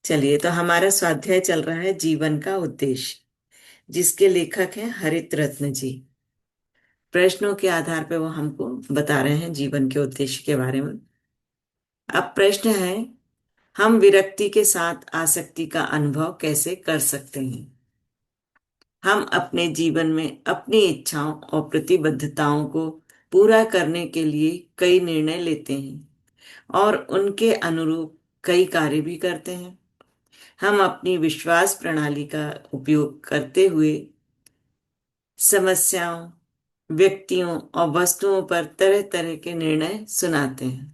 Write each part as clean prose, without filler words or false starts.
चलिए, तो हमारा स्वाध्याय चल रहा है जीवन का उद्देश्य, जिसके लेखक हैं हरित रत्न जी। प्रश्नों के आधार पर वो हमको बता रहे हैं जीवन के उद्देश्य के बारे में। अब प्रश्न है, हम विरक्ति के साथ आसक्ति का अनुभव कैसे कर सकते हैं। हम अपने जीवन में अपनी इच्छाओं और प्रतिबद्धताओं को पूरा करने के लिए कई निर्णय लेते हैं और उनके अनुरूप कई कार्य भी करते हैं। हम अपनी विश्वास प्रणाली का उपयोग करते हुए समस्याओं, व्यक्तियों और वस्तुओं पर तरह तरह के निर्णय सुनाते हैं।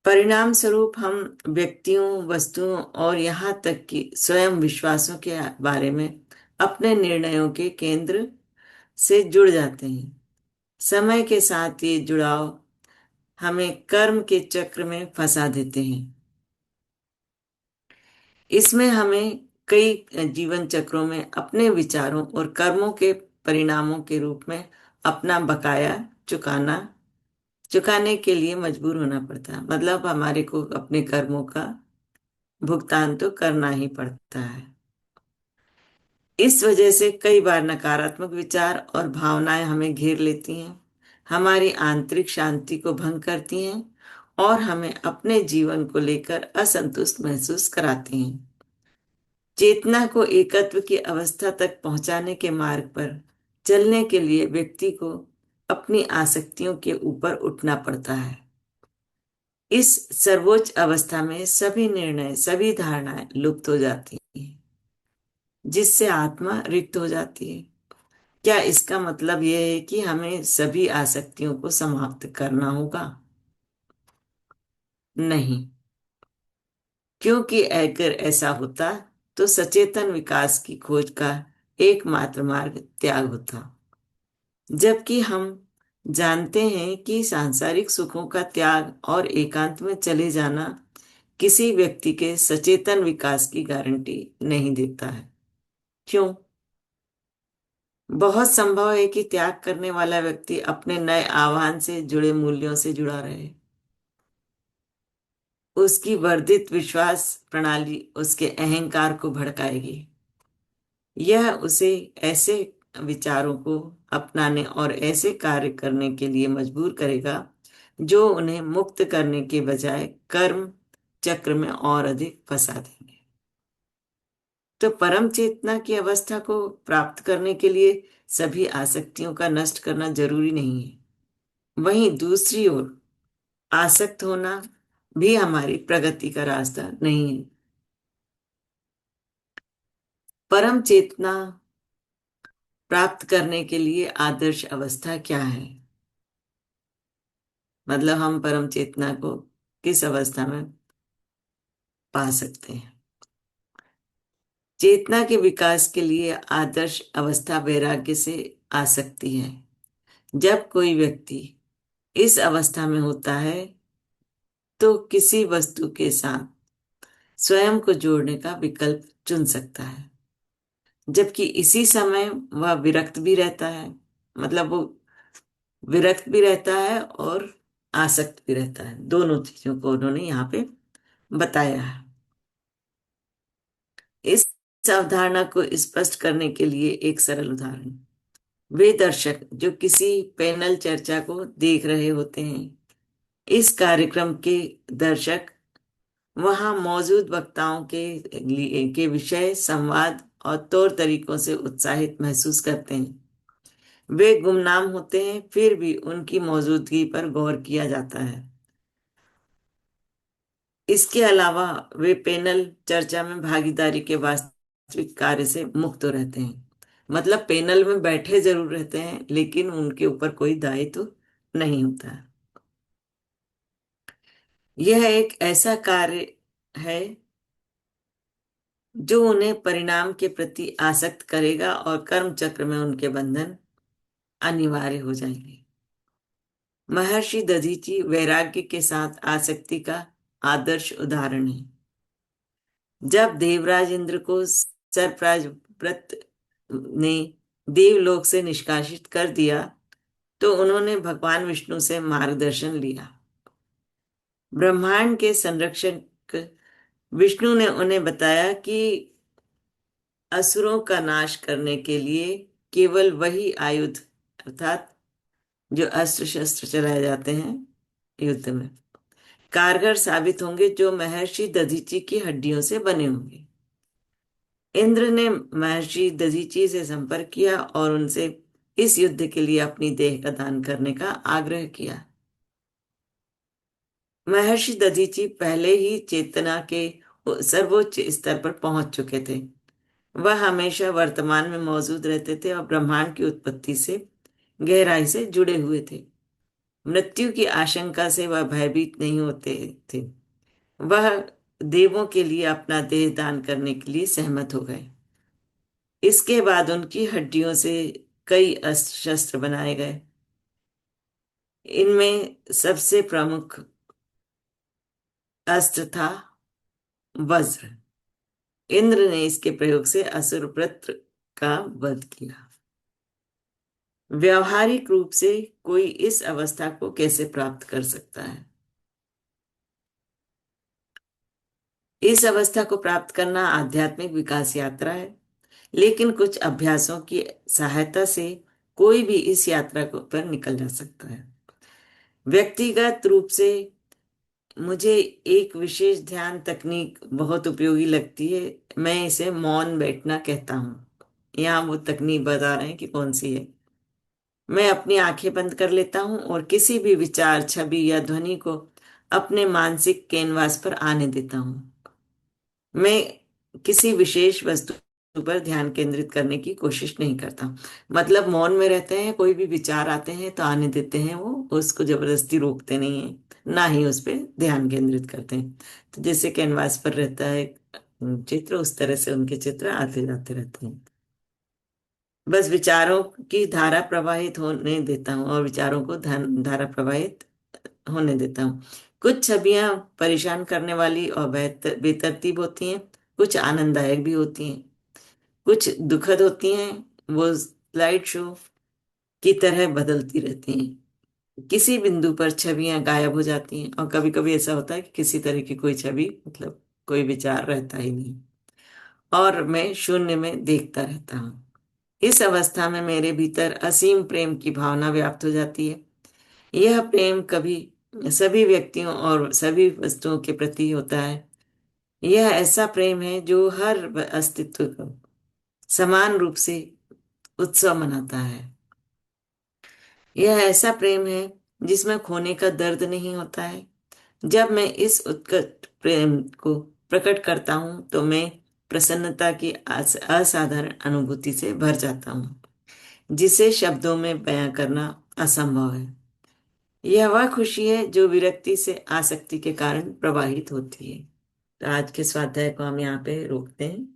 परिणाम स्वरूप हम व्यक्तियों, वस्तुओं और यहाँ तक कि स्वयं विश्वासों के बारे में अपने निर्णयों के केंद्र से जुड़ जाते हैं। समय के साथ ये जुड़ाव हमें कर्म के चक्र में फंसा देते हैं। इसमें हमें कई जीवन चक्रों में अपने विचारों और कर्मों के परिणामों के रूप में अपना बकाया चुकाना चुकाने के लिए मजबूर होना पड़ता है। मतलब हमारे को अपने कर्मों का भुगतान तो करना ही पड़ता है। इस वजह से कई बार नकारात्मक विचार और भावनाएं हमें घेर लेती हैं, हमारी आंतरिक शांति को भंग करती हैं और हमें अपने जीवन को लेकर असंतुष्ट महसूस कराती हैं। चेतना को एकत्व की अवस्था तक पहुंचाने के मार्ग पर चलने के लिए व्यक्ति को अपनी आसक्तियों के ऊपर उठना पड़ता है। इस सर्वोच्च अवस्था में सभी निर्णय, सभी धारणाएं लुप्त हो जाती हैं, जिससे आत्मा रिक्त हो जाती है। क्या इसका मतलब यह है कि हमें सभी आसक्तियों को समाप्त करना होगा? नहीं, क्योंकि अगर ऐसा होता तो सचेतन विकास की खोज का एकमात्र मार्ग त्याग होता। जबकि हम जानते हैं कि सांसारिक सुखों का त्याग और एकांत में चले जाना किसी व्यक्ति के सचेतन विकास की गारंटी नहीं देता है। क्यों? बहुत संभव है कि त्याग करने वाला व्यक्ति अपने नए आह्वान से जुड़े मूल्यों से जुड़ा रहे। उसकी वर्धित विश्वास प्रणाली उसके अहंकार को भड़काएगी। यह उसे ऐसे विचारों को अपनाने और ऐसे कार्य करने के लिए मजबूर करेगा जो उन्हें मुक्त करने के बजाय कर्म चक्र में और अधिक फंसा देंगे। तो परम चेतना की अवस्था को प्राप्त करने के लिए सभी आसक्तियों का नष्ट करना जरूरी नहीं है। वहीं दूसरी ओर आसक्त होना भी हमारी प्रगति का रास्ता नहीं है। परम चेतना प्राप्त करने के लिए आदर्श अवस्था क्या है? मतलब हम परम चेतना को किस अवस्था में पा सकते हैं? चेतना के विकास के लिए आदर्श अवस्था वैराग्य से आ सकती है। जब कोई व्यक्ति इस अवस्था में होता है तो किसी वस्तु के साथ स्वयं को जोड़ने का विकल्प चुन सकता है, जबकि इसी समय वह विरक्त भी रहता है। मतलब वो विरक्त भी रहता है और आसक्त भी रहता है। दोनों चीजों को उन्होंने यहाँ पे बताया है। इस अवधारणा को स्पष्ट करने के लिए एक सरल उदाहरण, वे दर्शक जो किसी पैनल चर्चा को देख रहे होते हैं, इस कार्यक्रम के दर्शक वहां मौजूद वक्ताओं के विषय, संवाद और तौर तरीकों से उत्साहित महसूस करते हैं। वे गुमनाम होते हैं, फिर भी उनकी मौजूदगी पर गौर किया जाता है। इसके अलावा वे पैनल चर्चा में भागीदारी के वास्तविक कार्य से मुक्त रहते हैं। मतलब पैनल में बैठे जरूर रहते हैं, लेकिन उनके ऊपर कोई दायित्व नहीं होता है। यह एक ऐसा कार्य है जो उन्हें परिणाम के प्रति आसक्त करेगा और कर्म चक्र में उनके बंधन अनिवार्य हो जाएंगे। महर्षि दधीची वैराग्य के साथ आसक्ति का आदर्श उदाहरण है। जब देवराज इंद्र को सर्पराज व्रत ने देवलोक से निष्कासित कर दिया तो उन्होंने भगवान विष्णु से मार्गदर्शन लिया। ब्रह्मांड के संरक्षक विष्णु ने उन्हें बताया कि असुरों का नाश करने के लिए केवल वही आयुध, अर्थात जो अस्त्र शस्त्र चलाए जाते हैं युद्ध में, कारगर साबित होंगे जो महर्षि दधीचि की हड्डियों से बने होंगे। इंद्र ने महर्षि दधीचि से संपर्क किया और उनसे इस युद्ध के लिए अपनी देह का दान करने का आग्रह किया। महर्षि दधीचि पहले ही चेतना के सर्वोच्च स्तर पर पहुंच चुके थे। वह हमेशा वर्तमान में मौजूद रहते थे और ब्रह्मांड की उत्पत्ति से गहराई से जुड़े हुए थे। मृत्यु की आशंका से वह भयभीत नहीं होते थे। वह देवों के लिए अपना देह दान करने के लिए सहमत हो गए। इसके बाद उनकी हड्डियों से कई अस्त्र शस्त्र बनाए गए। इनमें सबसे प्रमुख अस्त्र था वज्र। इंद्र ने इसके प्रयोग से असुर वृत्र का वध किया। व्यवहारिक रूप से कोई इस अवस्था को कैसे प्राप्त कर सकता है? इस अवस्था को प्राप्त करना आध्यात्मिक विकास यात्रा है, लेकिन कुछ अभ्यासों की सहायता से कोई भी इस यात्रा को पर निकल जा सकता है। व्यक्तिगत रूप से मुझे एक विशेष ध्यान तकनीक बहुत उपयोगी लगती है। मैं इसे मौन बैठना कहता हूँ। यहाँ वो तकनीक बता रहे हैं कि कौन सी है। मैं अपनी आंखें बंद कर लेता हूँ और किसी भी विचार, छवि या ध्वनि को अपने मानसिक कैनवास पर आने देता हूँ। मैं किसी विशेष वस्तु पर ध्यान केंद्रित करने की कोशिश नहीं करता। मतलब मौन में रहते हैं, कोई भी विचार आते हैं तो आने देते हैं, वो उसको जबरदस्ती रोकते नहीं है, ना ही उस पर ध्यान केंद्रित करते हैं। तो जैसे कैनवास पर रहता है चित्र, उस तरह से उनके चित्र आते जाते रहते हैं। बस विचारों की धारा प्रवाहित होने देता हूँ और विचारों को धारा प्रवाहित होने देता हूँ। कुछ छवियां परेशान करने वाली और बेतरतीब होती हैं, कुछ आनंददायक भी होती हैं, कुछ दुखद होती हैं। वो स्लाइड शो की तरह बदलती रहती हैं। किसी बिंदु पर छवियां गायब हो जाती हैं और कभी कभी ऐसा होता है कि किसी तरह की कोई छवि, मतलब कोई विचार रहता ही नहीं और मैं शून्य में देखता रहता हूँ। इस अवस्था में मेरे भीतर असीम प्रेम की भावना व्याप्त हो जाती है। यह प्रेम कभी सभी व्यक्तियों और सभी वस्तुओं के प्रति होता है। यह ऐसा प्रेम है जो हर अस्तित्व को समान रूप से उत्सव मनाता है। यह ऐसा प्रेम है जिसमें खोने का दर्द नहीं होता है। जब मैं इस उत्कट प्रेम को प्रकट करता हूँ तो मैं प्रसन्नता की असाधारण अनुभूति से भर जाता हूँ, जिसे शब्दों में बयां करना असंभव है। यह वह खुशी है जो विरक्ति से आसक्ति के कारण प्रवाहित होती है। तो आज के स्वाध्याय को हम यहाँ पे रोकते हैं।